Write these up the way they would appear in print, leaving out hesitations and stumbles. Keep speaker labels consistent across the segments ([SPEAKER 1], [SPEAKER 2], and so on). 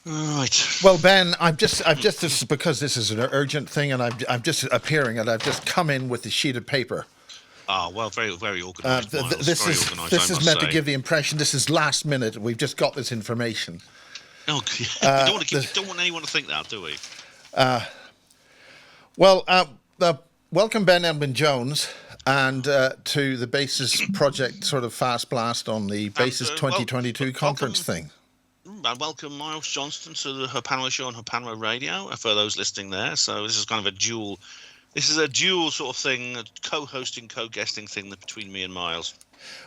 [SPEAKER 1] Right.
[SPEAKER 2] Well, Ben, this is because this is an urgent thing, and I'm just appearing, and I've just come in with a sheet of paper.
[SPEAKER 1] Ah, well, very, very organised, Miles.
[SPEAKER 2] This
[SPEAKER 1] Very
[SPEAKER 2] is
[SPEAKER 1] organised, I
[SPEAKER 2] this is
[SPEAKER 1] must
[SPEAKER 2] meant to
[SPEAKER 1] say.
[SPEAKER 2] give the impression this is last minute. We've just got this information.
[SPEAKER 1] Oh, yeah. We don't want anyone to think that, do we?
[SPEAKER 2] Well, welcome, Ben Emlyn Jones, and to the Bases project sort of fast blast on the Bases 2022 conference thing.
[SPEAKER 1] And welcome Miles Johnston to the Her Panel Show on Her Panel Radio for those listening there. So this is kind of a dual sort of thing, a co-hosting, co-guesting thing between me and Miles.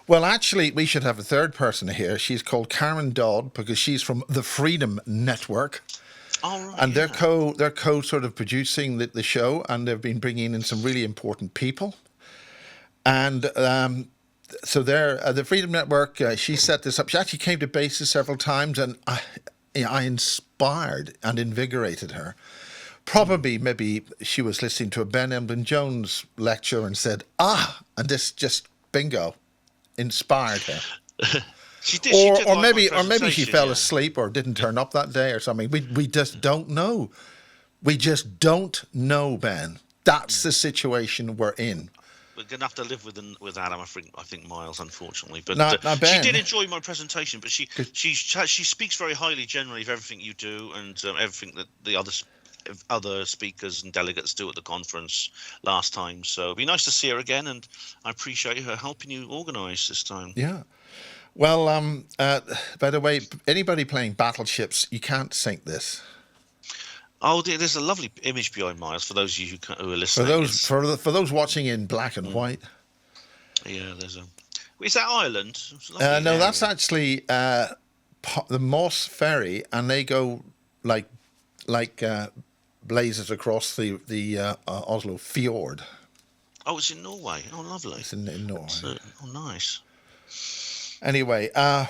[SPEAKER 2] Well, actually, we should have a third person here. She's called Karen Dodd because she's from the Freedom Network.
[SPEAKER 1] Oh, right,
[SPEAKER 2] and they're co sort of producing the show, and they've been bringing in some really important people. And so they're the Freedom Network. She set this up. She actually came to Bases several times, and I inspired and invigorated her. Probably, maybe she was listening to a Ben Emlyn Jones lecture and said, and this just bingo, inspired her.
[SPEAKER 1] She did
[SPEAKER 2] or
[SPEAKER 1] like
[SPEAKER 2] maybe she fell asleep or didn't turn up that day or something. We just don't know. We just don't know, Ben. That's the situation we're in.
[SPEAKER 1] We're going to have to live with that, I think, Miles, unfortunately. But
[SPEAKER 2] now, Ben,
[SPEAKER 1] she did enjoy my presentation, but she speaks very highly generally of everything you do and everything that the other speakers and delegates do at the conference last time. So it'd be nice to see her again, and I appreciate her helping you organise this time.
[SPEAKER 2] Yeah. Well, by the way, anybody playing battleships, you can't sink this.
[SPEAKER 1] Oh, there's a lovely image behind Miles for those of you who are listening.
[SPEAKER 2] For those watching in black and white.
[SPEAKER 1] Yeah, there's a. Is that Ireland?
[SPEAKER 2] No, that's actually the Moss Ferry, and they go like blazes across the Oslo fjord.
[SPEAKER 1] Oh, it's in Norway. Oh, lovely.
[SPEAKER 2] It's in Norway.
[SPEAKER 1] Oh, nice.
[SPEAKER 2] Anyway, I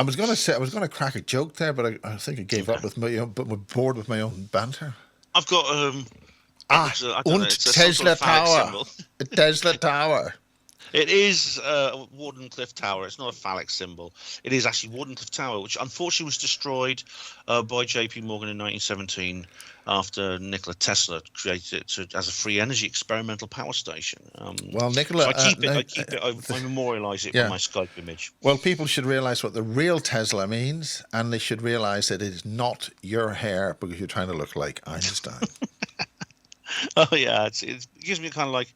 [SPEAKER 2] was going to crack a joke there, but I think I gave up with my own, but we're bored with my own banter.
[SPEAKER 1] I've got
[SPEAKER 2] Tesla Tower. Tesla Tower.
[SPEAKER 1] It is Wardenclyffe Tower. It's not a phallic symbol. It is actually Wardenclyffe Tower, which unfortunately was destroyed by J.P. Morgan in 1917 after Nikola Tesla created it as a free energy experimental power station.
[SPEAKER 2] Well, Nikola,
[SPEAKER 1] so I memorialise it with my Skype image.
[SPEAKER 2] Well, people should realise what the real Tesla means, and they should realise that it is not your hair because you're trying to look like Einstein.
[SPEAKER 1] Oh yeah, it gives me kind of like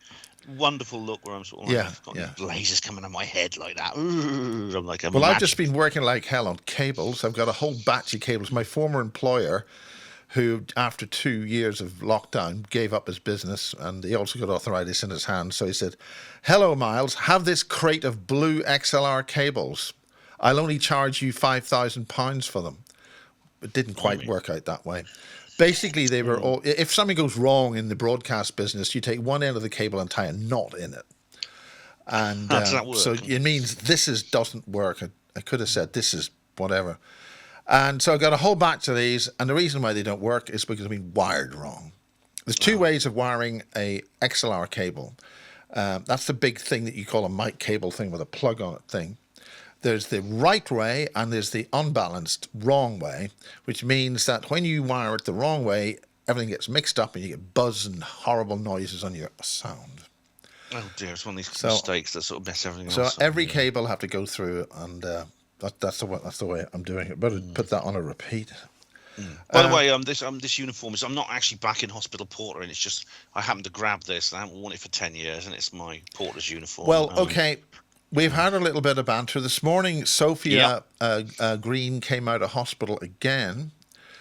[SPEAKER 1] wonderful look where I'm sort of I've got lasers coming on my head like that. Ooh, I'm like,
[SPEAKER 2] I've just been working like hell on cables. I've got a whole batch of cables. My former employer, who after 2 years of lockdown gave up his business, and he also got arthritis in his hand, so he said, "Hello, Miles, have this crate of blue XLR cables. I'll only charge you £5,000 for them." It didn't quite work out that way. Basically, they were all. If something goes wrong in the broadcast business, you take one end of the cable and tie a knot in it, and so it means doesn't work. I could have said this is whatever, and so I got a whole batch of these. And the reason why they don't work is because they've been wired wrong. There's two ways of wiring a XLR cable. That's the big thing that you call a mic cable thing with a plug on it thing. There's the right way and there's the unbalanced wrong way, which means that when you wire it the wrong way, everything gets mixed up and you get buzz and horrible noises on your sound.
[SPEAKER 1] Oh dear, it's one of these mistakes that sort of mess everything
[SPEAKER 2] else up. So every cable have to go through, and that's the way I'm doing it. But put that on a repeat.
[SPEAKER 1] By the way, this uniform is. I'm not actually back in hospital porter, and it's just I happened to grab this. And I haven't worn it for 10 years, and it's my porter's uniform.
[SPEAKER 2] Well, okay. We've had a little bit of banter. This morning, Sophia Green came out of hospital again.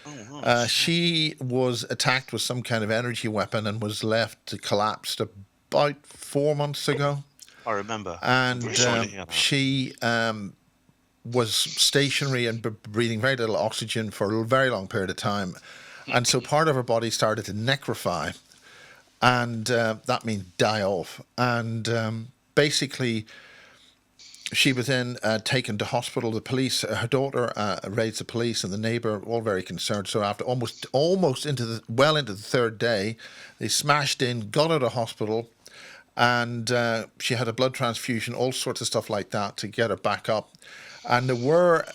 [SPEAKER 1] Oh, right.
[SPEAKER 2] She was attacked with some kind of energy weapon and was left to collapse about 4 months ago.
[SPEAKER 1] I remember.
[SPEAKER 2] And she was stationary and breathing very little oxygen for a very long period of time. And so part of her body started to necrofy. And that means die off. And basically, she was then taken to hospital. The police, her daughter raised the police, and the neighbour all very concerned. So after almost into the third day, they smashed in, got her to hospital, and she had a blood transfusion, all sorts of stuff like that to get her back up. And there were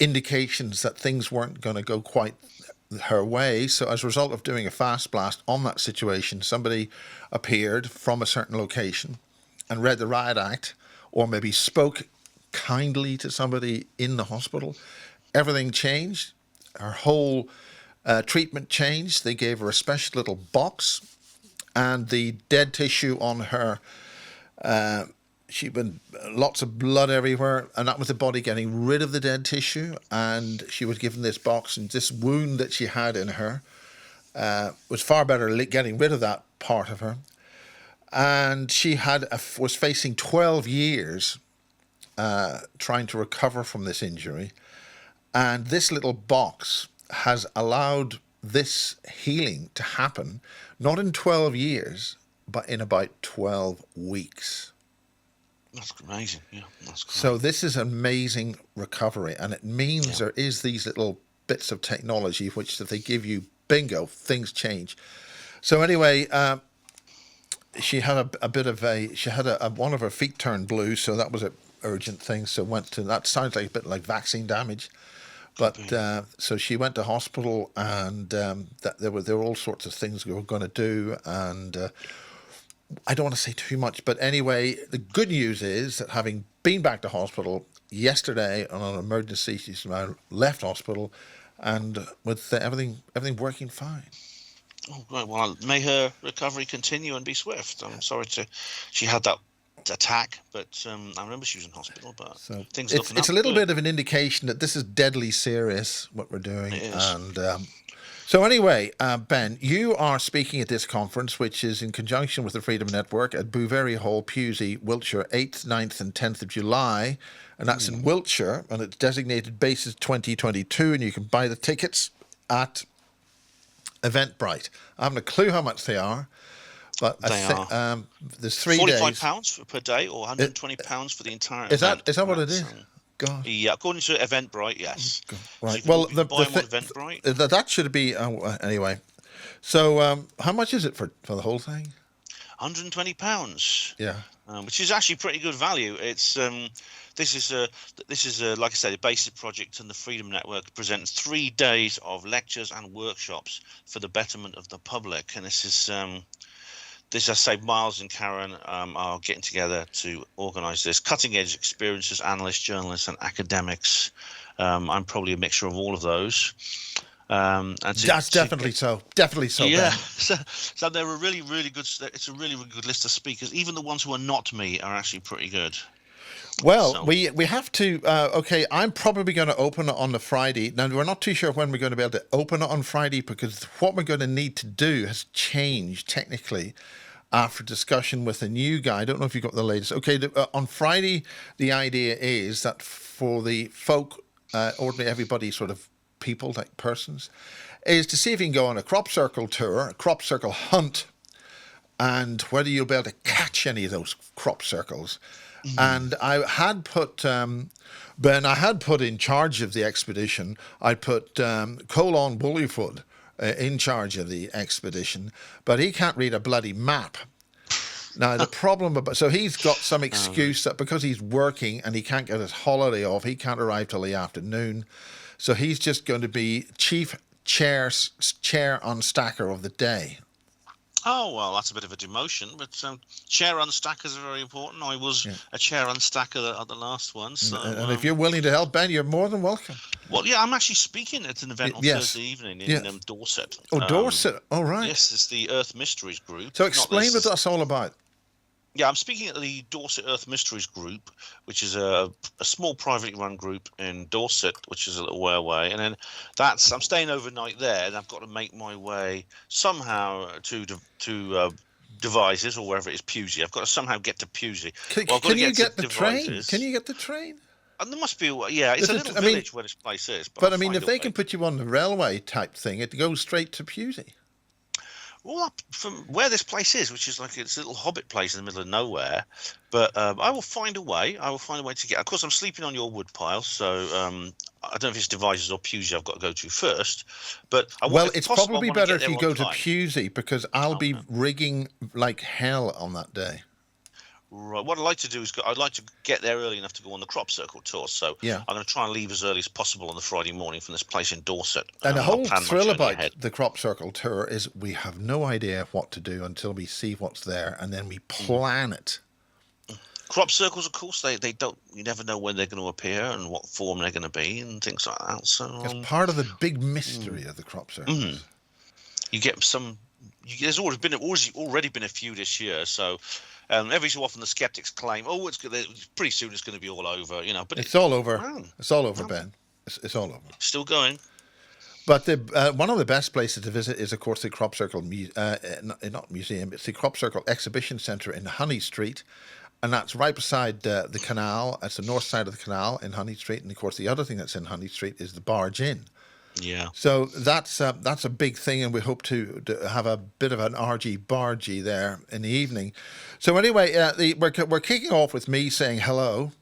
[SPEAKER 2] indications that things weren't going to go quite her way. So as a result of doing a fast blast on that situation, somebody appeared from a certain location and read the riot act, or maybe spoke kindly to somebody in the hospital. Everything changed. Her whole treatment changed. They gave her a special little box, and the dead tissue on her, she'd been lots of blood everywhere, and that was the body getting rid of the dead tissue. And she was given this box, and this wound that she had in her was far better getting rid of that part of her. And she was facing 12 years trying to recover from this injury. And this little box has allowed this healing to happen, not in 12 years, but in about 12 weeks.
[SPEAKER 1] That's amazing. Yeah, that's great.
[SPEAKER 2] So this is amazing recovery, and it means there is these little bits of technology which, if they give you, bingo, things change. So anyway, she had one of her feet turned blue, so that was an urgent thing. So that sounds like a bit like vaccine damage. But so she went to hospital, and there were all sorts of things we were going to do, and I don't want to say too much. But anyway, the good news is that, having been back to hospital yesterday on an emergency, she's now left hospital, and with everything working fine.
[SPEAKER 1] Oh, right. Well, may her recovery continue and be swift. I'm sorry she had that attack, but I remember she was in hospital. But
[SPEAKER 2] so
[SPEAKER 1] things
[SPEAKER 2] it's a little bit of an indication that this is deadly serious, what we're doing.
[SPEAKER 1] It is.
[SPEAKER 2] And so anyway, Ben, you are speaking at this conference, which is in conjunction with the Freedom Network, at Bouverie Hall, Pewsey, Wiltshire, 8th, 9th and 10th of July, and that's in Wiltshire, and it's designated Bases 2022, and you can buy the tickets at Eventbrite. I haven't a clue how much they are, but there's 3 days.
[SPEAKER 1] £45 per day, or £120 for the entire
[SPEAKER 2] event.
[SPEAKER 1] Is
[SPEAKER 2] that what it is? God.
[SPEAKER 1] Yeah, according to Eventbrite, yes.
[SPEAKER 2] Right.
[SPEAKER 1] So you can buy them on Eventbrite.
[SPEAKER 2] That should be anyway. So how much is it for the whole thing?
[SPEAKER 1] £120.
[SPEAKER 2] Yeah.
[SPEAKER 1] Which is actually pretty good value. It's this is like I said, a Bases project, and the Freedom Network presents 3 days of lectures and workshops for the betterment of the public. And this is I say, Miles and Karen are getting together to organise this. Cutting edge experiences, analysts, journalists, and academics. I'm probably a mixture of all of those.
[SPEAKER 2] That's definitely so.
[SPEAKER 1] Yeah. So they're a really, really good. It's a really, really good list of speakers. Even the ones who are not me are actually pretty good.
[SPEAKER 2] Well, so we have to. Okay, I'm probably going to open it on the Friday. Now, we're not too sure when we're going to be able to open it on Friday, because what we're going to need to do has changed technically after discussion with a new guy. I don't know if you got the latest. Okay, on Friday, the idea is that for the folk, ordinary everybody sort of people, like persons, is to see if you can go on a crop circle tour, a crop circle hunt, and whether you'll be able to catch any of those crop circles. Mm-hmm. And I had put Ben. I had put in charge of the expedition. I put Colon Bullyfoot in charge of the expedition, but he can't read a bloody map. Now the problem so he's got some excuse that because he's working and he can't get his holiday off, he can't arrive till the afternoon. So he's just going to be chief chair unstacker of the day.
[SPEAKER 1] Oh, well, that's a bit of a demotion, but chair unstackers are very important. I was a chair unstacker at the last one. So,
[SPEAKER 2] and if you're willing to help, Ben, you're more than welcome.
[SPEAKER 1] Well, yeah, I'm actually speaking at an event on Thursday evening in Dorset.
[SPEAKER 2] Oh, Dorset. Oh, right.
[SPEAKER 1] Yes, it's the Earth Mysteries group.
[SPEAKER 2] So explain what that's all about.
[SPEAKER 1] Yeah, I'm speaking at the Dorset Earth Mysteries group, which is a small privately run group in Dorset, which is a little way away. And then I'm staying overnight there, and I've got to make my way somehow to Devizes, or wherever it is, Pewsey. I've got to somehow get to Pewsey.
[SPEAKER 2] Can you get the train? Can you get the train?
[SPEAKER 1] And there must be it's a little village where this place is.
[SPEAKER 2] But I mean, if they can put you on the railway type thing, it goes straight to Pewsey.
[SPEAKER 1] Well, up from where this place is, which is like it's a little hobbit place in the middle of nowhere, but I will find a way. I will find a way to get. Of course, I'm sleeping on your wood pile, so I don't know if it's Devizes or Pewsey I've got to go to first. But
[SPEAKER 2] it's probably better if you go to Pewsey, because I'll be rigging like hell on that day.
[SPEAKER 1] Right. What I'd like to do is I'd like to get there early enough to go on the crop circle tour. So
[SPEAKER 2] Yeah.
[SPEAKER 1] I'm going to try and leave as early as possible on the Friday morning from this place in Dorset.
[SPEAKER 2] And the whole thrill about
[SPEAKER 1] ahead.
[SPEAKER 2] the crop circle tour is we have no idea what to do until we see what's there, and then we plan it.
[SPEAKER 1] Crop circles, of course, they don't. You never know when they're going to appear and what form they're going to be and things like that. So
[SPEAKER 2] it's part of the big mystery of the crop circles.
[SPEAKER 1] You get some. There's already been a few this year, so. Every so often the skeptics claim, "Oh, pretty soon it's going to be all over," But
[SPEAKER 2] it's all over. It's all over, Ben. It's all over.
[SPEAKER 1] Still going.
[SPEAKER 2] But one of the best places to visit is, of course, the Crop Circle not museum. It's the Crop Circle Exhibition Centre in Honey Street, and that's right beside the canal. It's the north side of the canal in Honey Street, and of course, the other thing that's in Honey Street is the Barge Inn.
[SPEAKER 1] Yeah.
[SPEAKER 2] So that's a big thing, and we hope to have a bit of an argy-bargy there in the evening. So anyway, we're kicking off with me saying hello,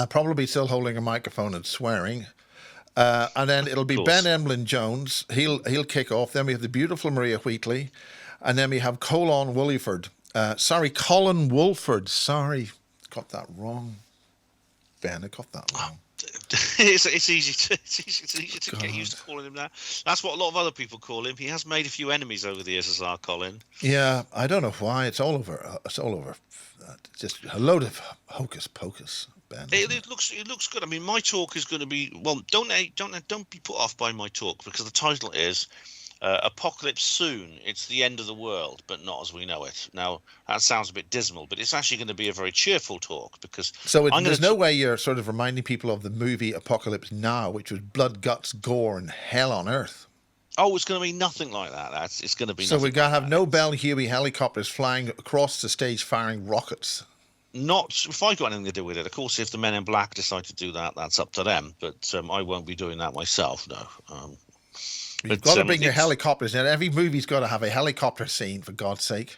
[SPEAKER 2] probably still holding a microphone and swearing, and then it'll be Ben Emlyn Jones. He'll kick off. Then we have the beautiful Maria Wheatley, and then we have Colin Wolford. Colin Wolford. Sorry, got that wrong. Ben, I got that wrong.
[SPEAKER 1] It's easy to get used to calling him that. That's what a lot of other people call him. He has made a few enemies over the years as our Colin.
[SPEAKER 2] Yeah, I don't know why. It's all over. It's all over. Just a load of hocus pocus, Ben.
[SPEAKER 1] It looks good. I mean, my talk is going to be Don't be put off by my talk, because the title is Apocalypse Soon. It's the end of the world, but not as we know it. Now, that sounds a bit dismal, but it's actually going to be a very cheerful talk, because...
[SPEAKER 2] So there's no way you're sort of reminding people of the movie Apocalypse Now, which was blood, guts, gore, and hell on earth.
[SPEAKER 1] Oh, it's going to be nothing like that. It's going to be.
[SPEAKER 2] So we're going to have no Bell Huey helicopters flying across the stage firing rockets.
[SPEAKER 1] Not if I got anything to do with it. Of course, if the Men in Black decide to do that, that's up to them. But I won't be doing that myself. No.
[SPEAKER 2] You've got to bring your helicopters in. Every movie's got to have a helicopter scene, for God's sake.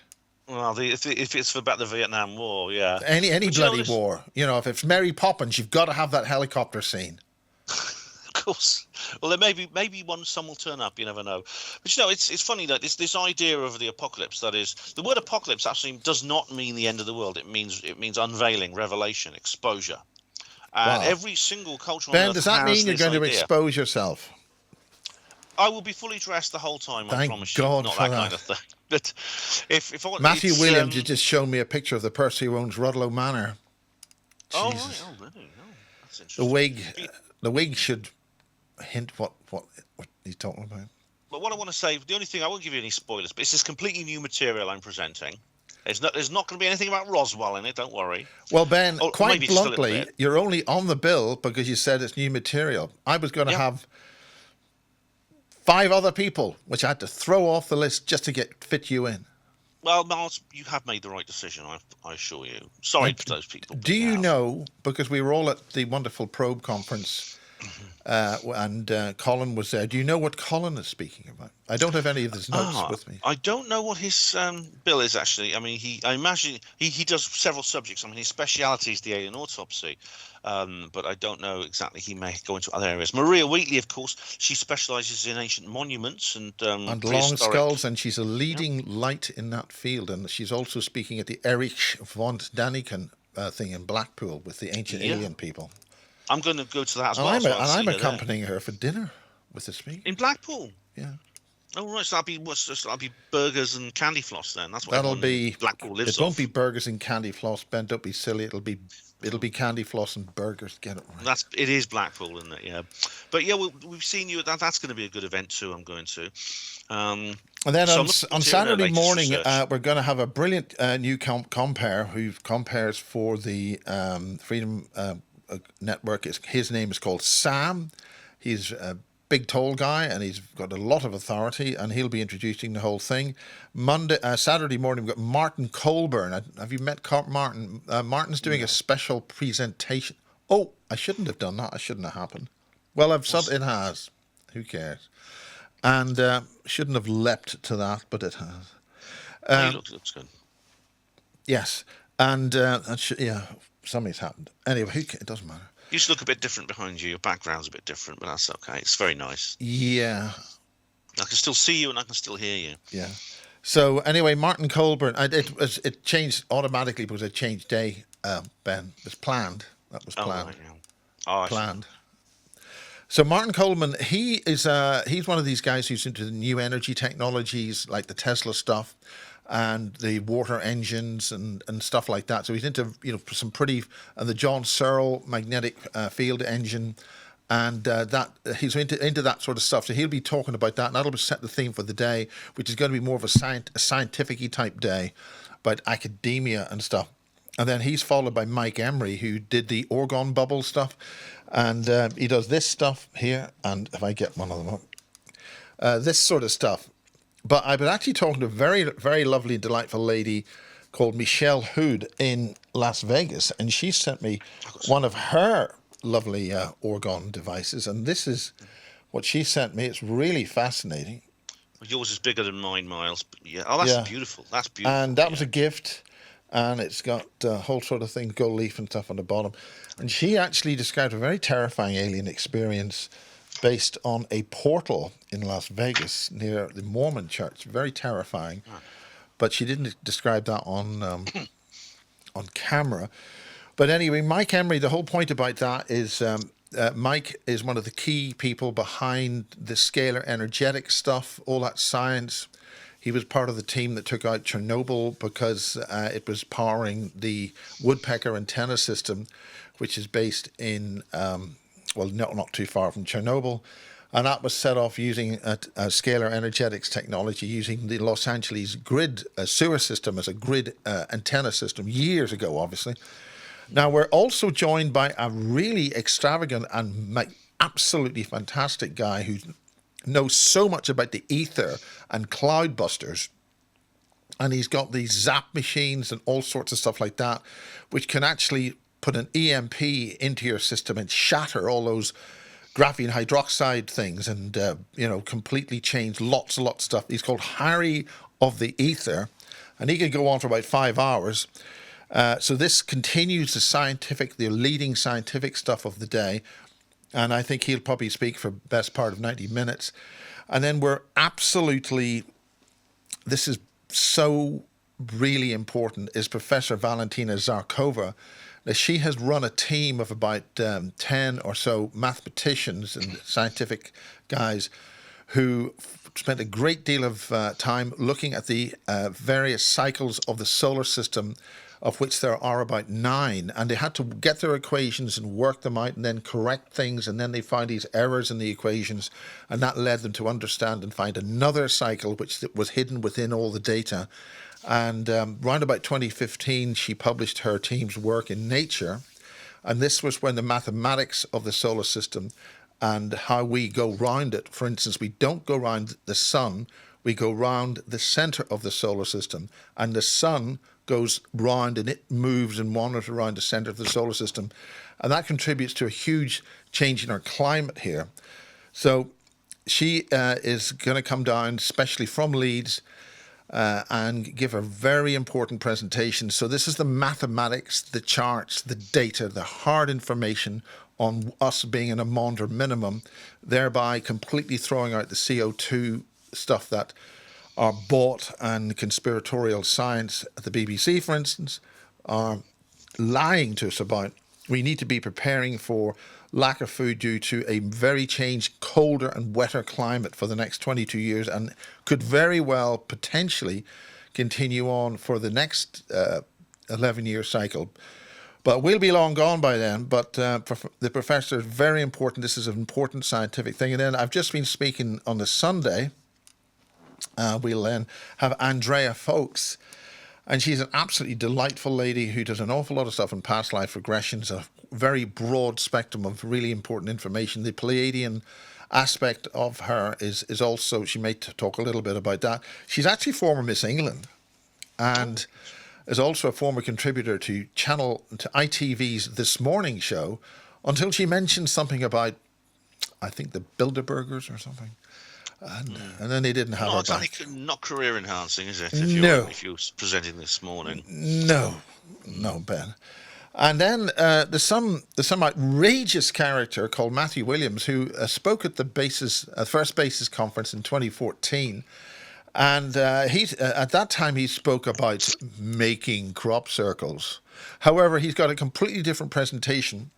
[SPEAKER 1] Well, if it's about the Vietnam War, yeah.
[SPEAKER 2] Any bloody war. If it's Mary Poppins, you've got to have that helicopter scene.
[SPEAKER 1] Of course. Well, there maybe some will turn up. You never know. But it's funny that this idea of the apocalypse. That is, the word apocalypse actually does not mean the end of the world. It means unveiling, revelation, exposure. And every single culture on
[SPEAKER 2] Ben,
[SPEAKER 1] Earth
[SPEAKER 2] does that mean you're going to expose yourself?
[SPEAKER 1] I will be fully dressed the whole time. I promise you.
[SPEAKER 2] God
[SPEAKER 1] Not
[SPEAKER 2] for
[SPEAKER 1] that kind of thing. But if I want
[SPEAKER 2] Matthew Williams, you just showed me a picture of the person who owns Rudlow Manor.
[SPEAKER 1] Oh,
[SPEAKER 2] Jesus.
[SPEAKER 1] right. Oh, really? Oh, that's interesting.
[SPEAKER 2] The wig should hint what he's talking about.
[SPEAKER 1] But what I want to say, the only thing, I won't give you any spoilers, but it's this completely new material I'm presenting. There's not going to be anything about Roswell in it. Don't worry.
[SPEAKER 2] Well, Ben, quite bluntly, you're only on the bill because you said it's new material. I was going to have 5 other people, which I had to throw off the list just to fit you in.
[SPEAKER 1] Well, Miles, you have made the right decision, I assure you. Sorry for those people.
[SPEAKER 2] Do you know, because we were all at the wonderful Probe conference, and Colin was there, do you know what Colin is speaking about? I don't have any of his notes with me.
[SPEAKER 1] I don't know what his bill is, actually. I mean, I imagine he does several subjects. I mean, his speciality is the alien autopsy. But I don't know exactly. He may go into other areas. Maria Wheatley, of course, she specialises in ancient monuments and
[SPEAKER 2] long skulls, and she's a leading light in that field. And she's also speaking at the Erich von Daniken thing in Blackpool with the ancient alien people.
[SPEAKER 1] I'm going to go to that as well.
[SPEAKER 2] I'm accompanying her for dinner with the speaker
[SPEAKER 1] in Blackpool.
[SPEAKER 2] Yeah.
[SPEAKER 1] Oh right, so that'll be burgers and candy floss then. That's what
[SPEAKER 2] that'll be.
[SPEAKER 1] Blackpool lives.
[SPEAKER 2] It won't be burgers and candy floss, Ben. Don't be silly. It'll be candy floss and burgers. Get it right.
[SPEAKER 1] It is Blackpool, isn't it? Yeah. But yeah, we've seen you. That's going to be a good event too. I'm going to.
[SPEAKER 2] And then on Saturday morning, we're going to have a brilliant new compere who compares for the Freedom Network. His name is called Sam. He's a big tall guy and he's got a lot of authority, and he'll be introducing the whole thing. Saturday morning we've got Martin Colburn. Have you met Martin? Martin's doing a special presentation. Oh, I shouldn't have done that. I shouldn't have happened. Well, it has. Who cares? And shouldn't have leapt to that, but it has.
[SPEAKER 1] He looks good.
[SPEAKER 2] Yes, and something's happened. Anyway, it doesn't matter.
[SPEAKER 1] You should look a bit different behind you. Your background's a bit different, but that's okay. It's very nice.
[SPEAKER 2] Yeah.
[SPEAKER 1] I can still see you and I can still hear you.
[SPEAKER 2] Yeah. So anyway, Martin Colburn, it changed automatically because it changed day. Ben, it was planned. That was
[SPEAKER 1] Oh,
[SPEAKER 2] planned.
[SPEAKER 1] right, yeah. Oh, I see.
[SPEAKER 2] Planned. So Martin Coleman, he's one of these guys who's into the new energy technologies like the Tesla stuff and the water engines and stuff like that. So he's into some pretty and the John Searle magnetic field engine, and that he's into that sort of stuff. So he'll be talking about that, and that'll set the theme for the day, which is going to be more of a scientific-y type day about academia and stuff. And then he's followed by Mike Emery, who did the orgone bubble stuff. And he does this stuff here. And if I get one of them up, this sort of stuff. But I've been actually talking to a very, very lovely, delightful lady called Michelle Hood in Las Vegas. And she sent me one of her lovely orgone devices. And this is what she sent me. It's really fascinating.
[SPEAKER 1] Well, yours is bigger than mine, Miles. But yeah. Oh, that's beautiful. That's beautiful.
[SPEAKER 2] And that was a gift. And it's got a whole sort of thing, gold leaf and stuff on the bottom. And she actually described a very terrifying alien experience based on a portal in Las Vegas near the Mormon church. Very terrifying. But she didn't describe that on camera. But anyway, Mike Emery, the whole point about that is Mike is one of the key people behind the scalar energetic stuff, all that science. He was part of the team that took out Chernobyl because it was powering the woodpecker antenna system, which is based in, not too far from Chernobyl. And that was set off using a scalar energetics technology, using the Los Angeles grid sewer system as a grid antenna system years ago, obviously. Now, we're also joined by a really extravagant and absolutely fantastic guy who knows so much about the ether and cloudbusters, and he's got these zap machines and all sorts of stuff like that, which can actually put an EMP into your system and shatter all those graphene hydroxide things and completely change lots and lots of stuff. He's called Harry of the Ether, and he could go on for about 5 hours. So this continues the leading scientific stuff of the day. And I think he'll probably speak for the best part of 90 minutes. And then this is so really important, is Professor Valentina Zarkova. Now, she has run a team of about 10 or so mathematicians and scientific guys who spent a great deal of time looking at the various cycles of the solar system, of which there are about 9, and they had to get their equations and work them out and then correct things, and then they found these errors in the equations, and that led them to understand and find another cycle which was hidden within all the data. And round about 2015, she published her team's work in Nature, and this was when the mathematics of the solar system and how we go round it, for instance, we don't go round the sun, we go round the center of the solar system, and the sun goes round and it moves and wanders around the center of the solar system. And that contributes to a huge change in our climate here. So she is going to come down, especially from Leeds, and give a very important presentation. So this is the mathematics, the charts, the data, the hard information on us being in a Maunder minimum, thereby completely throwing out the CO2 stuff that are bought and conspiratorial science at the BBC, for instance, are lying to us about. We need to be preparing for lack of food due to a very changed, colder and wetter climate for the next 22 years, and could very well potentially continue on for the next 11-year cycle. But we'll be long gone by then. But the professor is very important. This is an important scientific thing. And then I've just been speaking on the Sunday. We'll then have Andrea Folks, and she's an absolutely delightful lady who does an awful lot of stuff in past life regressions, a very broad spectrum of really important information. The Pleiadian aspect of her is also, she may talk a little bit about that. She's actually former Miss England, and is also a former contributor to ITV's This Morning show, until she mentioned something about, I think, the Bilderbergers or something. And then they didn't have her back.
[SPEAKER 1] Not career enhancing, is it? If you're presenting this morning.
[SPEAKER 2] No, Ben. And then there's some outrageous character called Matthew Williams who spoke at the first Bases conference in 2014, And he's at that time he spoke about making crop circles. However, he's got a completely different presentation.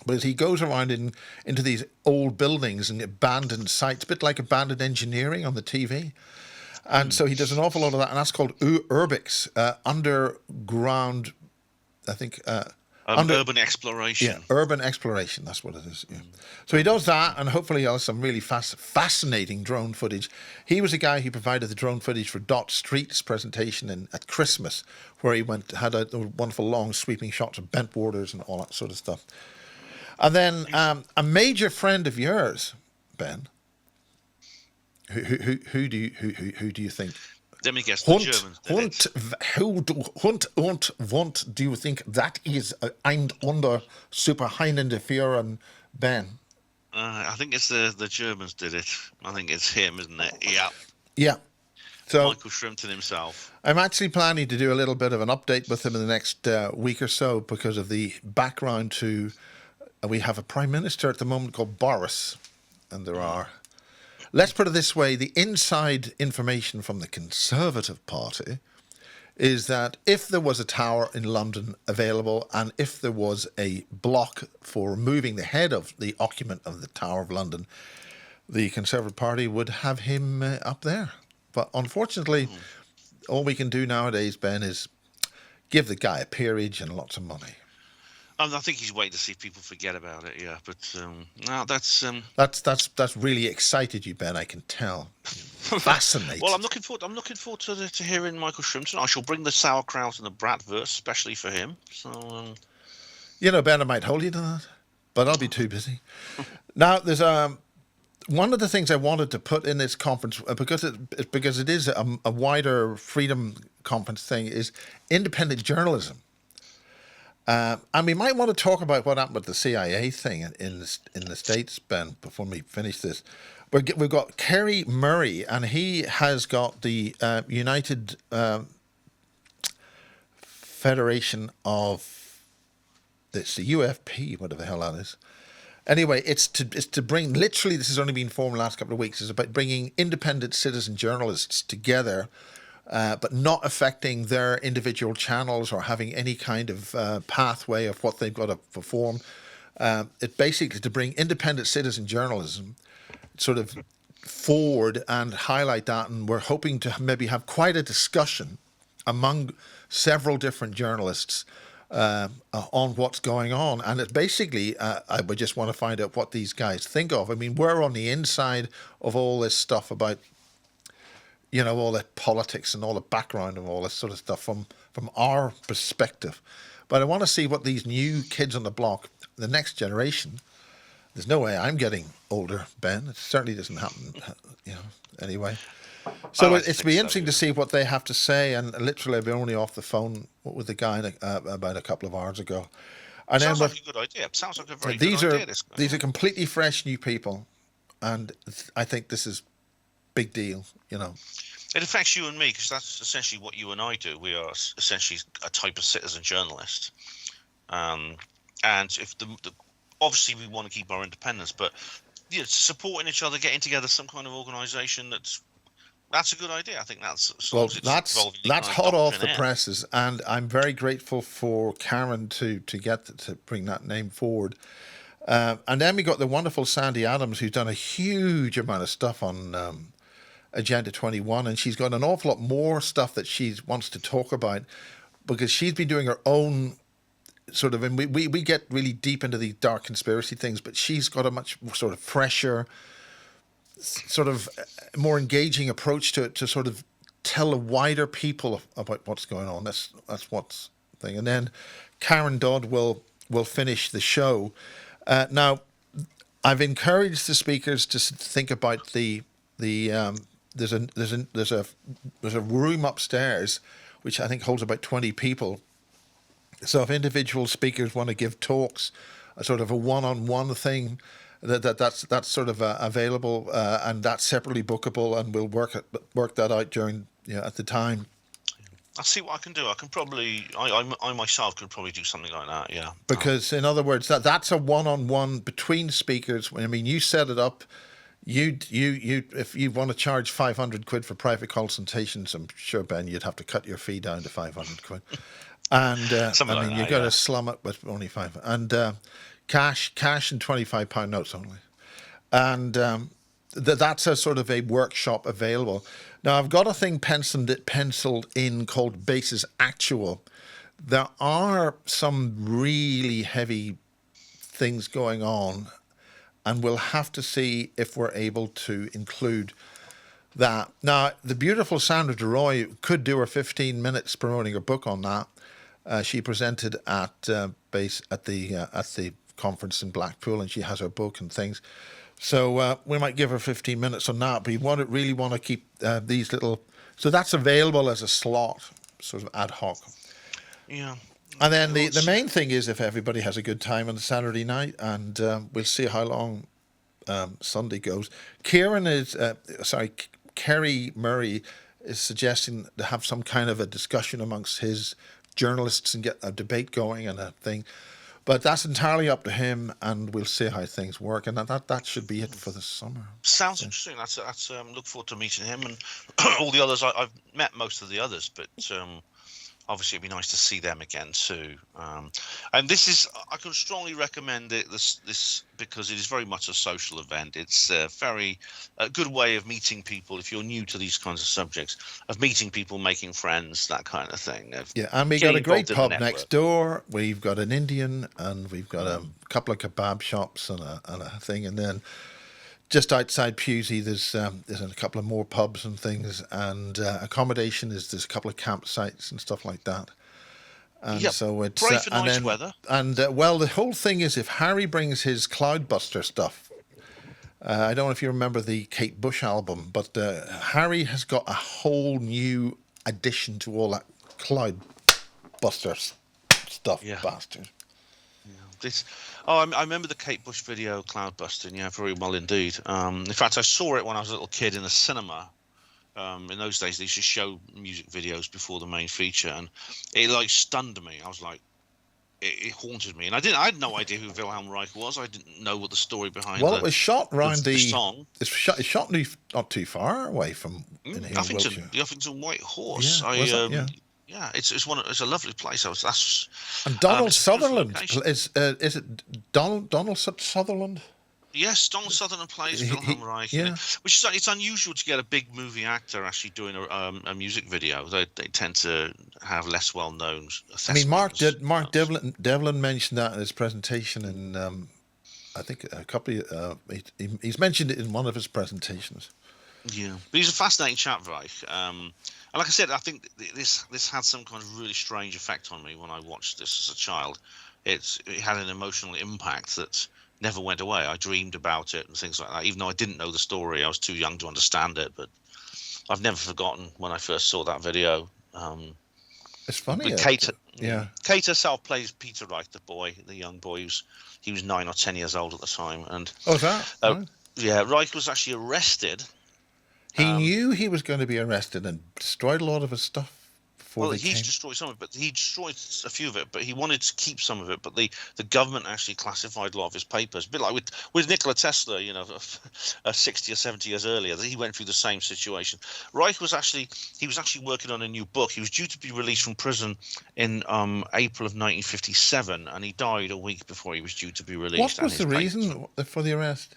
[SPEAKER 2] But he goes around into these old buildings and abandoned sites, a bit like abandoned engineering on the TV. And so he does an awful lot of that, and that's called urbex, underground, I think.
[SPEAKER 1] Urban exploration.
[SPEAKER 2] Yeah, urban exploration, that's what it is. Yeah. So he does that, and hopefully he'll have some really fascinating drone footage. He was the guy who provided the drone footage for Dot Street's presentation at Christmas, where he had a wonderful long sweeping shots of bent borders and all that sort of stuff. And then a major friend of yours, Ben. Who do you think?
[SPEAKER 1] Let me guess. The Germans
[SPEAKER 2] Hunt do you think that is ein under Superheinende Führen, Ben?
[SPEAKER 1] I think it's the Germans did it. I think it's him, isn't it? Yeah.
[SPEAKER 2] Yeah. So
[SPEAKER 1] Michael Shrimpton himself.
[SPEAKER 2] I'm actually planning to do a little bit of an update with him in the next week or so because of the background to. We have a prime minister at the moment called Boris, and there are. Let's put it this way, the inside information from the Conservative Party is that if there was a tower in London available and if there was a block for removing the head of the occupant of the Tower of London, the Conservative Party would have him up there. But unfortunately, all we can do nowadays, Ben, is give the guy a peerage and lots of money.
[SPEAKER 1] I think he's waiting to see if people forget about it. Yeah, but no, that's
[SPEAKER 2] really excited you, Ben. I can tell. Fascinating.
[SPEAKER 1] Well, I'm looking forward to hearing Michael Shrimpton. I shall bring the sauerkraut and the bratwurst, especially for him. So,
[SPEAKER 2] Ben, I might hold you to that, but I'll be too busy. Now, there's one of the things I wanted to put in this conference because it is a wider freedom conference thing is independent journalism. And we might want to talk about what happened with the CIA thing in the States, Ben, before we finish this. We've got Kerry Murray, and he has got the United Federation of... It's the UFP, whatever the hell that is. Anyway, it's to bring... Literally, this has only been formed the last couple of weeks. It's about bringing independent citizen journalists together... but not affecting their individual channels or having any kind of pathway of what they've got to perform. It basically to bring independent citizen journalism sort of forward and highlight that, and we're hoping to maybe have quite a discussion among several different journalists on what's going on. And it basically, I would just want to find out what these guys think of. I mean, we're on the inside of all this stuff about all the politics and all the background and all this sort of stuff from our perspective. But I want to see what these new kids on the block, the next generation, there's no way I'm getting older, Ben. It certainly doesn't happen, anyway. So it's be interesting to see what they have to say. And literally, I've been only off the phone with the guy about a couple of hours ago. And
[SPEAKER 1] sounds like a good idea. Sounds like a very good idea.
[SPEAKER 2] These are completely fresh new people. And I think this is big deal,
[SPEAKER 1] It affects you and me because that's essentially what you and I do. We are essentially a type of citizen journalist, and if obviously we want to keep our independence, but supporting each other, getting together, some kind of organisation that's a good idea. I think that's
[SPEAKER 2] hot off the presses, and I'm very grateful for Karen to bring that name forward. And then we got the wonderful Sandy Adams, who's done a huge amount of stuff on Agenda 21, and she's got an awful lot more stuff that she wants to talk about because she's been doing her own sort of, and we get really deep into the dark conspiracy things, but she's got a much sort of fresher, sort of more engaging approach to sort of tell the wider people about what's going on. That's what's thing. And then Karen Dodd will finish the show. Now, I've encouraged the speakers to think about there's a room upstairs which I think holds about 20 people. So if individual speakers want to give talks, a sort of a one-on-one thing, that's sort of available, and that's separately bookable, and we'll work that out during at the time.
[SPEAKER 1] I'll see what I can do. I can probably, I myself could probably do something like that, yeah.
[SPEAKER 2] Because in other words, that's a one-on-one between speakers. I mean, you set it up. If you want to charge 500 quid for private consultations, I'm sure, Ben, you'd have to cut your fee down to 500 quid. And
[SPEAKER 1] Something
[SPEAKER 2] I
[SPEAKER 1] like
[SPEAKER 2] mean,
[SPEAKER 1] that,
[SPEAKER 2] you've got
[SPEAKER 1] yeah.
[SPEAKER 2] to slum it with only five. And cash and £25 notes only. And that's a sort of a workshop available. Now, I've got a thing penciled in called Bases Actual. There are some really heavy things going on, and we'll have to see if we're able to include that. Now, the beautiful Sandra DeRoy could do her 15 minutes promoting her book on that. She presented at the conference in Blackpool, and she has her book and things. So we might give her 15 minutes on that. But you really want to keep these little. So that's available as a slot, sort of ad hoc.
[SPEAKER 1] Yeah.
[SPEAKER 2] And then the main thing is if everybody has a good time on the Saturday night, and we'll see how long Sunday goes. Kerry Murray is suggesting to have some kind of a discussion amongst his journalists and get a debate going and a thing. But that's entirely up to him, and we'll see how things work. And that should be it for the summer.
[SPEAKER 1] Sounds interesting. That's look forward to meeting him and all the others. I've met most of the others, but obviously it'd be nice to see them again too. And this is, I can strongly recommend it. This because it is very much a social event. It's a very good way of meeting people if you're new to these kinds of subjects, of meeting people, making friends, that kind of thing.
[SPEAKER 2] Yeah, and we got a great pub next door. We've got an Indian, and we've got a couple of kebab shops and a thing, and then just outside Pewsey, there's a couple of more pubs and things, and accommodation there's a couple of campsites and stuff like that. And so it's
[SPEAKER 1] bright and nice weather.
[SPEAKER 2] And well, the whole thing is if Harry brings his Cloudbuster stuff. I don't know if you remember the Kate Bush album, but Harry has got a whole new addition to all that Cloudbuster stuff, bastard.
[SPEAKER 1] I remember the Kate Bush video, Cloudbusting, yeah, very well indeed. In fact, I saw it when I was a little kid in the cinema. In those days, they used to show music videos before the main feature, and it like stunned me. I was like, it haunted me, and I had no idea who Wilhelm Reich was. I didn't know what the story behind.
[SPEAKER 2] Well, it was shot around the
[SPEAKER 1] song.
[SPEAKER 2] It's shot not too far away from in here, Wiltshire.
[SPEAKER 1] The Uffington White Horse. Yeah, it's a lovely place.
[SPEAKER 2] And Donald Sutherland is it Donald Sutherland?
[SPEAKER 1] Yes, Donald Sutherland plays Wilhelm Reich. Yeah. Which it's unusual to get a big movie actor actually doing a music video. They tend to have less well-known assessments.
[SPEAKER 2] I mean, Mark Devlin mentioned that in his presentation, and I think a couple of he's mentioned it in one of his presentations.
[SPEAKER 1] Yeah, but he's a fascinating chap, Reich. And like I said, I think this had some kind of really strange effect on me when I watched this as a child. It had an emotional impact that never went away. I dreamed about it and things like that. Even though I didn't know the story, I was too young to understand it. But I've never forgotten when I first saw that video.
[SPEAKER 2] It's funny.
[SPEAKER 1] Kate herself plays Peter Reich, the young boy. He was 9 or 10 years old at the time. And
[SPEAKER 2] is that? Right.
[SPEAKER 1] Yeah, Reich was actually arrested.
[SPEAKER 2] He knew he was going to be arrested and destroyed a lot of his stuff.
[SPEAKER 1] Destroyed some of it, but he destroyed a few of it. But he wanted to keep some of it. But the government actually classified a lot of his papers. A bit like with Nikola Tesla, 60 or 70 years earlier, he went through the same situation. Reich was actually working on a new book. He was due to be released from prison in April of 1957, and he died a week before he was due to be released.
[SPEAKER 2] What was the reason for the arrest?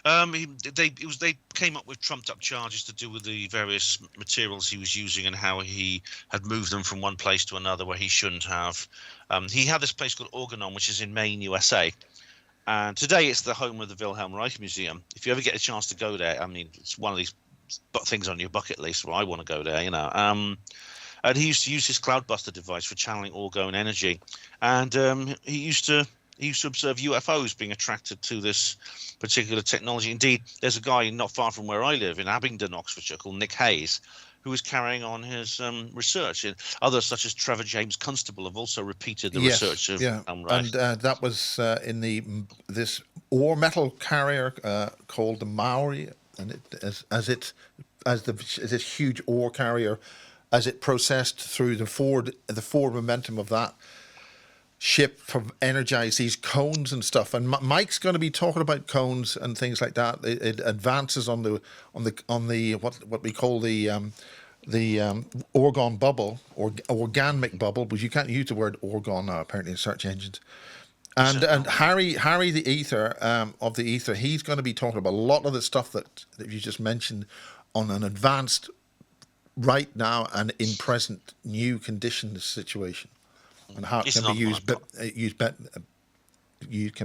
[SPEAKER 1] They came up with trumped up charges to do with the various materials he was using and how he had moved them from one place to another where he shouldn't have. He had this place called Organon, which is in Maine, USA, and today it's the home of the Wilhelm Reich Museum. If you ever get a chance to go there, I mean, it's one of these things on your bucket list where I want to go there, And he used to use his Cloudbuster device for channeling orgone energy, and he used to observe UFOs being attracted to this particular technology. Indeed, there's a guy not far from where I live in Abingdon, Oxfordshire, called Nick Hayes, who is carrying on his research. And others, such as Trevor James Constable, have also repeated the research of Reich.
[SPEAKER 2] And that was in this ore metal carrier called the Maori, and this huge ore carrier, as it processed through the forward momentum of that, ship for energize these cones and stuff. And Mike's going to be talking about cones and things like that. It advances on the what we call the orgone bubble or organic bubble, but you can't use the word orgone now apparently in search engines. And Harry the Ether of the Ether, he's going to be talking about a lot of the stuff that you just mentioned on an advanced right now and in present new conditions situation. And how it can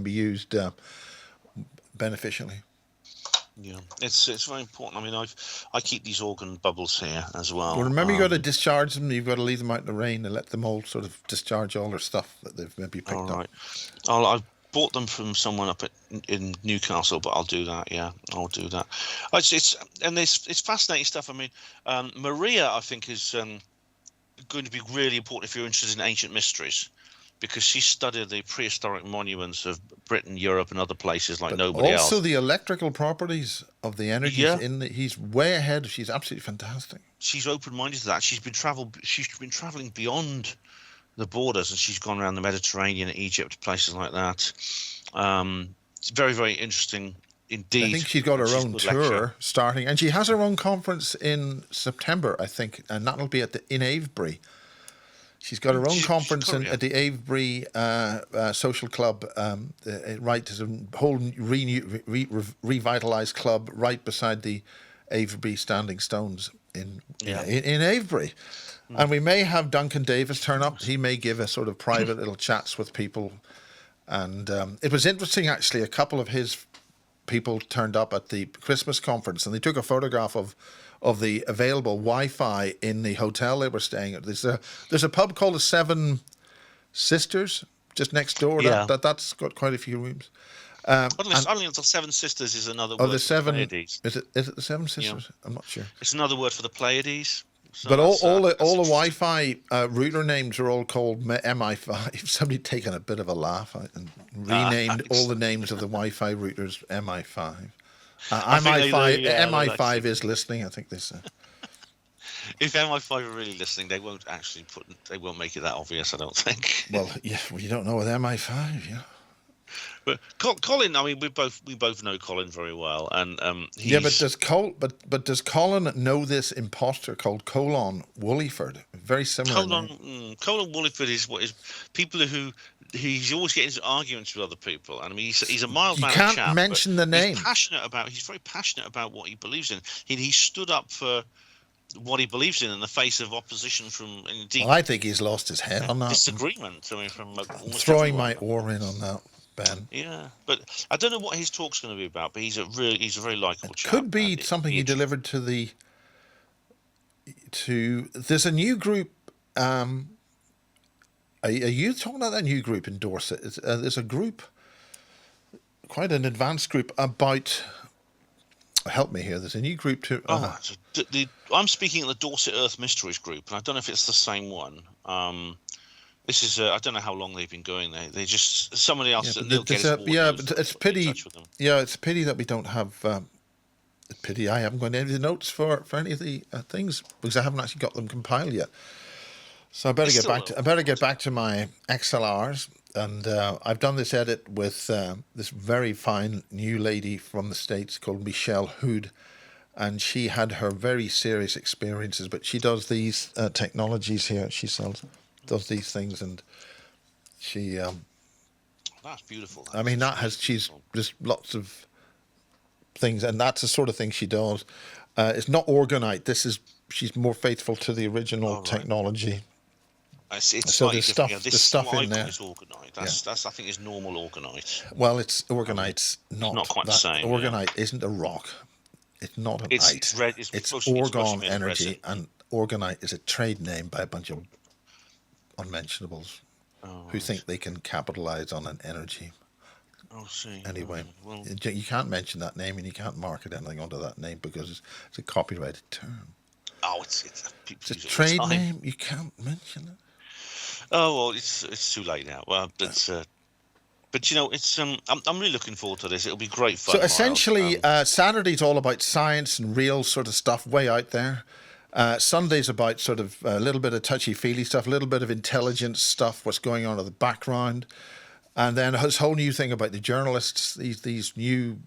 [SPEAKER 2] be used beneficially.
[SPEAKER 1] Yeah, it's very important. I mean, I keep these organ bubbles here as well.
[SPEAKER 2] Well, remember, you got to discharge them. You've got to leave them out in the rain and let them all sort of discharge all their stuff that they've maybe picked up.
[SPEAKER 1] I bought them from someone up in Newcastle, but I'll do that. Yeah, I'll do that. It's fascinating stuff. I mean, Maria, I think, is going to be really important if you're interested in ancient mysteries, because she studied the prehistoric monuments of Britain, Europe, and other places like nobody else.
[SPEAKER 2] Also the electrical properties of the energy. He's way ahead. She's absolutely fantastic. She's
[SPEAKER 1] open-minded to that. She's been traveling beyond the borders, and she's gone around the Mediterranean, Egypt, places like that. It's very, very interesting indeed.
[SPEAKER 2] I think she's got her own tour starting, and she has her own conference in September, I think, and that'll be in Avebury. She's got her own conference at the Avebury Social Club. There's a whole revitalised club right beside the Avebury Standing Stones in Avebury. And we may have Duncan Davis turn up. He may give a sort of private little chats with people. And it was interesting, actually. A couple of his people turned up at the Christmas conference, and they took a photograph of the available Wi-Fi in the hotel they were staying at. There's a pub called the Seven Sisters just next door.
[SPEAKER 1] Yeah.
[SPEAKER 2] That's got quite a few rooms.
[SPEAKER 1] I think the Seven Sisters is another word
[SPEAKER 2] the
[SPEAKER 1] for the Pleiades.
[SPEAKER 2] Is it the Seven Sisters? Yeah. I'm not sure.
[SPEAKER 1] It's another word for the Pleiades. So
[SPEAKER 2] but all the Wi-Fi router names are all called MI5. Somebody taken a bit of a laugh and renamed all the names of the Wi-Fi routers MI5. MI5 is listening, I think they said.
[SPEAKER 1] If MI5 are really listening, they won't make it that obvious, I don't think.
[SPEAKER 2] Well, yeah, you don't know with MI5, yeah.
[SPEAKER 1] But Colin, I mean, we both know Colin very well, and
[SPEAKER 2] but does Colin know this imposter called Colin Woollyford? Very similar.
[SPEAKER 1] Colin Woollyford is people who he's always getting into arguments with other people, and I mean he's a mild mannered chap. You can't
[SPEAKER 2] mention the name.
[SPEAKER 1] He's very passionate about what he believes in. He stood up for what he believes in the face of opposition from indeed.
[SPEAKER 2] Well, I think he's lost his head on that.
[SPEAKER 1] Disagreement. I mean, from
[SPEAKER 2] throwing my oar in on that. Ben.
[SPEAKER 1] Yeah, but I don't know what his talk's going to be about. But he's a very likable chap.
[SPEAKER 2] Could be something he delivered to the. There's a new group. Are you talking about that new group in Dorset? There's a group, quite an advanced group about. Help me here. There's a new group to.
[SPEAKER 1] I'm speaking at the Dorset Earth Mysteries group, and I don't know if it's the same one. This is I don't know how long they've been going. They just somebody else.
[SPEAKER 2] But it's pity. Yeah, it's a pity that we don't have. Pity I haven't got any of the notes for any of the things because I haven't actually got them compiled yet. So I better get back to my XLRs, and I've done this edit with this very fine new lady from the States called Michelle Hood, and she had her very serious experiences. But she does these technologies here. She does these things, and she
[SPEAKER 1] that's beautiful.
[SPEAKER 2] She's just lots of things, and that's the sort of thing she does. It's not orgonite. She's more faithful to the original technology.
[SPEAKER 1] It's
[SPEAKER 2] so there's stuff in there.
[SPEAKER 1] Orgonite. That's I think is normal orgonite.
[SPEAKER 2] Well, it's orgonite's not
[SPEAKER 1] quite the same.
[SPEAKER 2] Orgonite isn't a rock. It's not an ice.
[SPEAKER 1] It's red.
[SPEAKER 2] It's orgone energy, and orgonite is a trade name by a bunch of unmentionables who think they can capitalize on an energy.
[SPEAKER 1] Oh, see.
[SPEAKER 2] Anyway, you can't mention that name and you can't market anything under that name because it's a copyrighted term.
[SPEAKER 1] Oh, it's
[SPEAKER 2] a trade name. You can't mention it.
[SPEAKER 1] Oh well, it's too late now. Well, but you know, it's I'm really looking forward to this. It'll be great fun.
[SPEAKER 2] So essentially, Saturday's all about science and real sort of stuff way out there. Sunday's about sort of a little bit of touchy-feely stuff, a little bit of intelligence stuff, what's going on in the background. And then this whole new thing about the journalists, these new,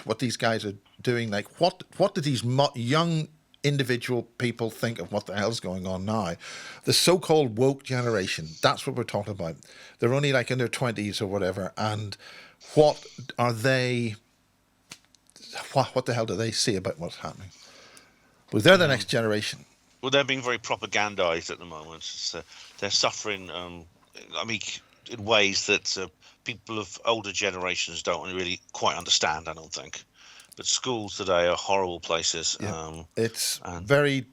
[SPEAKER 2] what these guys are doing. Like, what do these young individual people think of what the hell's going on now? The so-called woke generation, that's what we're talking about. They're only like in their 20s or whatever. And what are they, what the hell do they see about what's happening? Well, they're the next generation.
[SPEAKER 1] Well, they're being very propagandized at the moment. They're suffering, in ways that people of older generations don't really quite understand, I don't think. But schools today are horrible places.
[SPEAKER 2] Yeah, it's very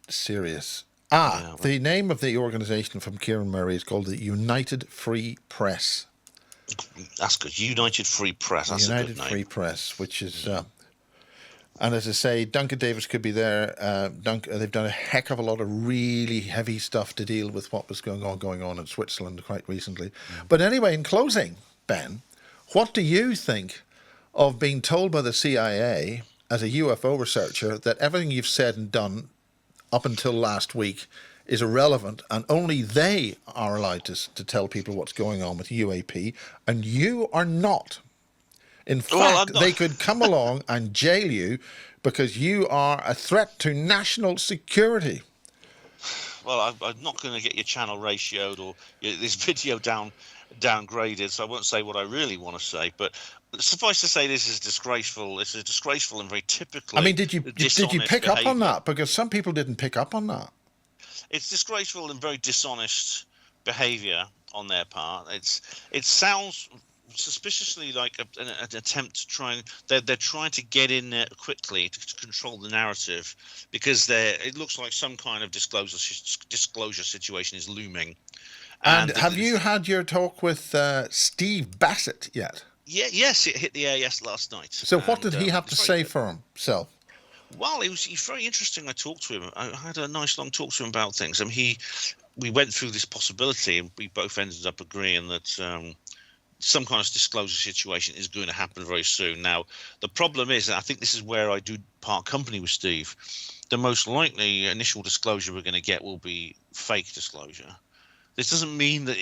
[SPEAKER 2] serious. The name of the organisation from Kieran Murray is called the United Free Press.
[SPEAKER 1] That's good. United Free Press. That's a good name.
[SPEAKER 2] United Free Press, which is... and as I say, Duncan Davis could be there. They've done a heck of a lot of really heavy stuff to deal with what was going on in Switzerland quite recently. But anyway, in closing, Ben, what do you think of being told by the CIA as a UFO researcher that everything you've said and done up until last week is irrelevant and only they are allowed to tell people what's going on with UAP and you are not? In fact, they could come along and jail you because you are a threat to national security.
[SPEAKER 1] Well, I'm not going to get your channel ratioed or this video downgraded, so I won't say what I really want to say. But suffice to say, this is disgraceful. This is disgraceful and very typically.
[SPEAKER 2] I mean, did you pick up on that? Because some people didn't pick up on that.
[SPEAKER 1] It's disgraceful and very dishonest behaviour on their part. It sounds suspiciously like an attempt to try and they're trying to get in there quickly to control the narrative because it looks like some kind of disclosure situation is looming.
[SPEAKER 2] And have you had your talk with Steve Bassett yet?
[SPEAKER 1] Yes, it hit the air last night.
[SPEAKER 2] So what did he have to say for himself?
[SPEAKER 1] Well, he's very interesting. I talked to him. I had a nice long talk to him about things. I mean, we went through this possibility and we both ended up agreeing that some kind of disclosure situation is going to happen very soon. Now, the problem is, and I think this is where I do part company with Steve, the most likely initial disclosure we're going to get will be fake disclosure. This doesn't mean that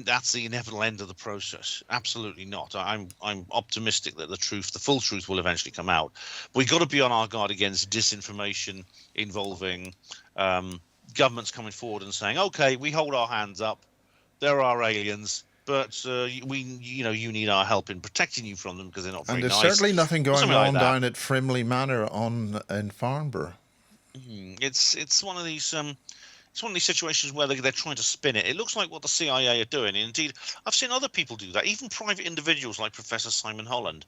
[SPEAKER 1] that's the inevitable end of the process. Absolutely not. I'm optimistic that the full truth will eventually come out. But we've got to be on our guard against disinformation involving governments coming forward and saying, okay, we hold our hands up. There are aliens. But you need our help in protecting you from them because they're not very nice.
[SPEAKER 2] And there's certainly nothing going on down at Frimley Manor in Farnborough.
[SPEAKER 1] It's one of these situations where they're trying to spin it. It looks like what the CIA are doing. Indeed, I've seen other people do that, even private individuals like Professor Simon Holland.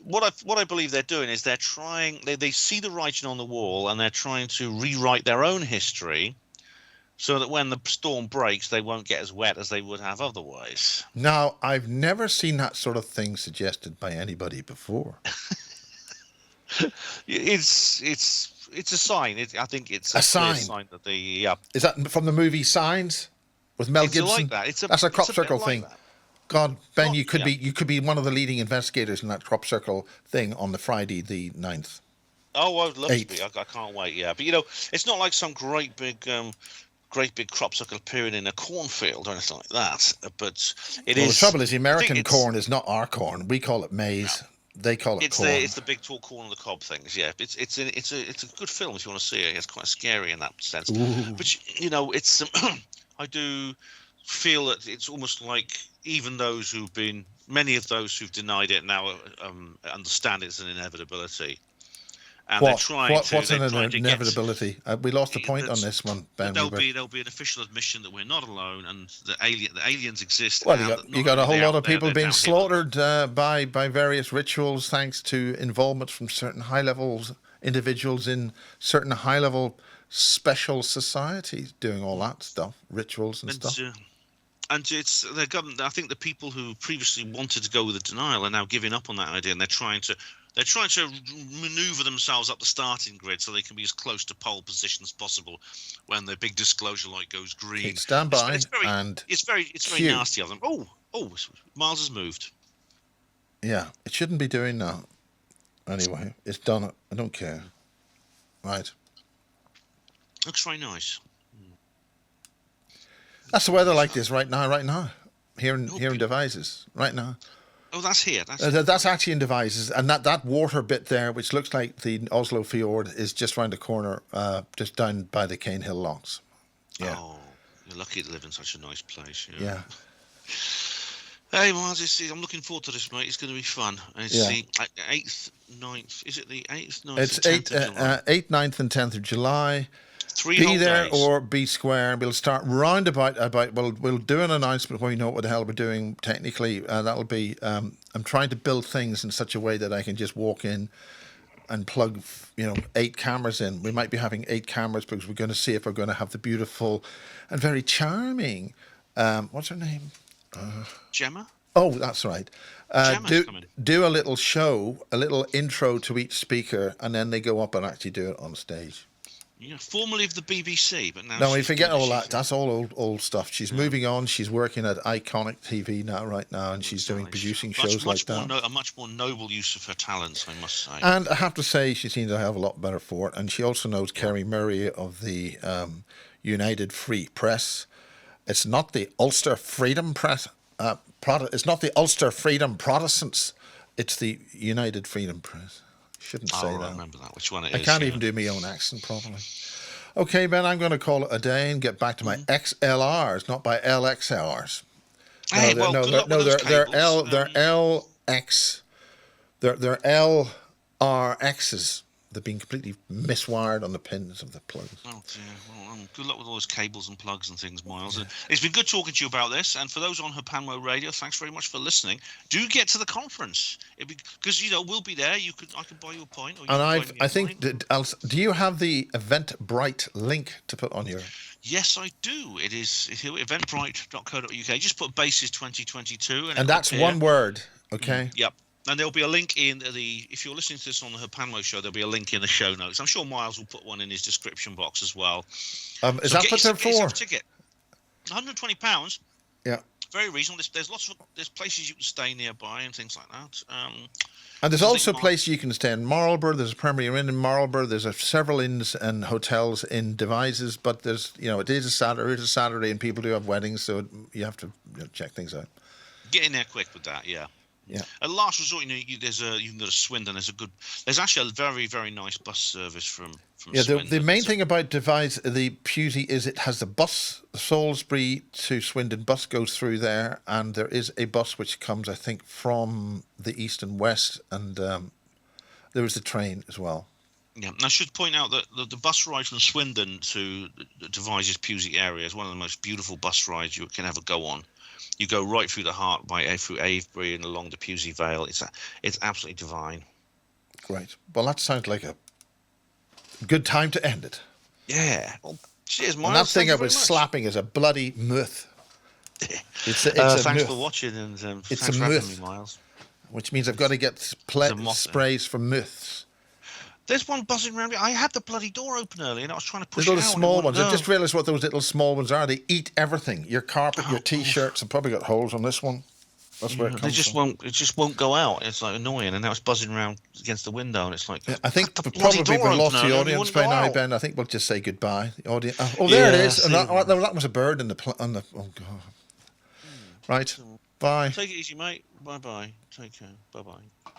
[SPEAKER 1] What I believe they're doing is they're trying. They see the writing on the wall and they're trying to rewrite their own history, so that when the storm breaks, they won't get as wet as they would have otherwise.
[SPEAKER 2] Now, I've never seen that sort of thing suggested by anybody before.
[SPEAKER 1] It's a sign. I think it's a sign that
[SPEAKER 2] Is that from the movie Signs with Mel Gibson?
[SPEAKER 1] Like that.
[SPEAKER 2] That's a crop circle thing.
[SPEAKER 1] Like
[SPEAKER 2] God, Ben, you could be one of the leading investigators in that crop circle thing on the Friday the 9th.
[SPEAKER 1] Oh, I'd love to be. I can't wait. Yeah, but it's not like some great big crop circle appearing in a cornfield or anything like that. But it is.
[SPEAKER 2] The trouble is, the American corn is not our corn. We call it maize. No. They call it corn.
[SPEAKER 1] It's the big tall corn on the cob things. Yeah, it's a good film if you want to see it. It's quite scary in that sense.
[SPEAKER 2] Ooh.
[SPEAKER 1] But it's I do feel that it's almost like many of those who've denied it now understand it's an inevitability. And
[SPEAKER 2] what's an inevitability? We lost the point on this one, Ben.
[SPEAKER 1] There'll be an official admission that we're not alone and the aliens exist.
[SPEAKER 2] Well, you got a whole lot of people being slaughtered by various rituals thanks to involvement from certain high-level individuals in certain high-level special societies doing all that stuff, rituals and stuff.
[SPEAKER 1] And it's the government. I think the people who previously wanted to go with the denial are now giving up on that idea, and they're trying to maneuver themselves up the starting grid so they can be as close to pole position as possible when the big disclosure light goes green.
[SPEAKER 2] Okay, stand by.
[SPEAKER 1] It's very nasty of them. Oh, Miles has moved.
[SPEAKER 2] Yeah, it shouldn't be doing that. Anyway, it's done. I don't care. Right.
[SPEAKER 1] Looks very nice.
[SPEAKER 2] That's the weather like this right now. Here in Devizes, right now.
[SPEAKER 1] Oh, that's here.
[SPEAKER 2] That's actually in Devizes, and that water bit there, which looks like the Oslo Fjord, is just round the corner, just down by the Cane Hill Locks. Yeah.
[SPEAKER 1] Oh, you're lucky to live in such a nice place.
[SPEAKER 2] Yeah.
[SPEAKER 1] Hey, Miles, I'm looking forward to this, mate. It's going to be fun. It's the 8th, 9th. Is it the 8th, 9th,
[SPEAKER 2] it's
[SPEAKER 1] 10th of July?
[SPEAKER 2] 8th, 9th, and 10th of July.
[SPEAKER 1] 3
[SPEAKER 2] be
[SPEAKER 1] whole
[SPEAKER 2] there
[SPEAKER 1] days.
[SPEAKER 2] or be square. We'll start round about. We'll do an announcement when we know what the hell we're doing technically. That'll be. I'm trying to build things in such a way that I can just walk in and plug, 8 cameras in. We might be having 8 cameras because we're going to see if we're going to have the beautiful and very charming. What's her name?
[SPEAKER 1] Gemma.
[SPEAKER 2] Oh, that's right. Do a little show, a little intro to each speaker, and then they go up and actually do it on stage.
[SPEAKER 1] Yeah, formerly of the BBC, but now.
[SPEAKER 2] No, we forget all that. That's all old stuff. She's moving on. She's working at Iconic TV right now, and she's doing producing shows like that.
[SPEAKER 1] A much more noble use of her talents, I must say.
[SPEAKER 2] And I have to say, she seems to have a lot better for it. And she also knows Kerry Murray of the United Free Press. It's not the Ulster Freedom Press. It's not the Ulster Freedom Protestants. It's the United Freedom Press. Shouldn't say that.
[SPEAKER 1] I remember that. Which one it
[SPEAKER 2] is? I can't even do my own accent properly. Okay, Ben, I'm going to call it a day and get back to my XLRs, not by LXLRs.
[SPEAKER 1] Hey, they're
[SPEAKER 2] LX. They're LRXs. They've been completely miswired on the pins of the plugs.
[SPEAKER 1] Oh dear. Well, good luck with all those cables and plugs and things, Miles. Yeah. It's been good talking to you about this. And for those on Hapanmo Radio, thanks very much for listening. Do get to the conference because we'll be there. I can buy you a pint. Or
[SPEAKER 2] I think. Do you have the Eventbrite link to put on your?
[SPEAKER 1] Yes, I do. It is eventbrite.co.uk. Just put Bases2022,
[SPEAKER 2] and that's one word. Okay.
[SPEAKER 1] Yep. And there'll be a link in if you're listening to this on the Hapanmo show, there'll be a link in the show notes. I'm sure Miles will put one in his description box as well.
[SPEAKER 2] Is that what they're for?
[SPEAKER 1] Ticket. £120.
[SPEAKER 2] Yeah.
[SPEAKER 1] Very reasonable. There's places you can stay nearby and things like that.
[SPEAKER 2] And there's also places you can stay in Marlborough. There's a Premier Inn in Marlborough. There's several inns and hotels in Devizes. But there's it is a Saturday, and people do have weddings, so you have to check things out.
[SPEAKER 1] Get in there quick with that, yeah.
[SPEAKER 2] Yeah.
[SPEAKER 1] At last resort, you can go to Swindon. There's actually a very, very nice bus service from Swindon.
[SPEAKER 2] The main thing about Devizes, the Pewsey, is it has the bus. The Salisbury to Swindon bus goes through there, and there is a bus which comes, I think, from the east and west, and there is a train as well.
[SPEAKER 1] Yeah, and I should point out that the bus ride from Swindon to the Devizes Pewsey area is one of the most beautiful bus rides you can ever go on. You go right through the heart through Avebury and along the Pewsey Vale. It's absolutely divine.
[SPEAKER 2] Great. Well, that sounds like a good time to end it.
[SPEAKER 1] Yeah. Well, cheers, Miles.
[SPEAKER 2] And that thing I was slapping is a bloody myth. It's a
[SPEAKER 1] thanks
[SPEAKER 2] myth.
[SPEAKER 1] for watching and
[SPEAKER 2] it's
[SPEAKER 1] thanks
[SPEAKER 2] a
[SPEAKER 1] for
[SPEAKER 2] myth,
[SPEAKER 1] having me, Miles.
[SPEAKER 2] Which means I've got to get sprays for myths.
[SPEAKER 1] There's one buzzing around me. I had the bloody door open earlier and I was trying to push it out.
[SPEAKER 2] Little small ones. I just realised what those little small ones are. They eat everything. Your carpet, your T-shirts. I've probably got holes on this one. That's where it comes from.
[SPEAKER 1] It just won't go out. It's like annoying, and now it's buzzing around against the window, and it's like.
[SPEAKER 2] Yeah, I think probably we've lost the audience by now, Ben. I think we'll just say goodbye. The audience. Oh, there it is. And that was a bird on the. Oh God. Right. Bye.
[SPEAKER 1] Take it easy, mate. Bye bye. Take care. Bye bye.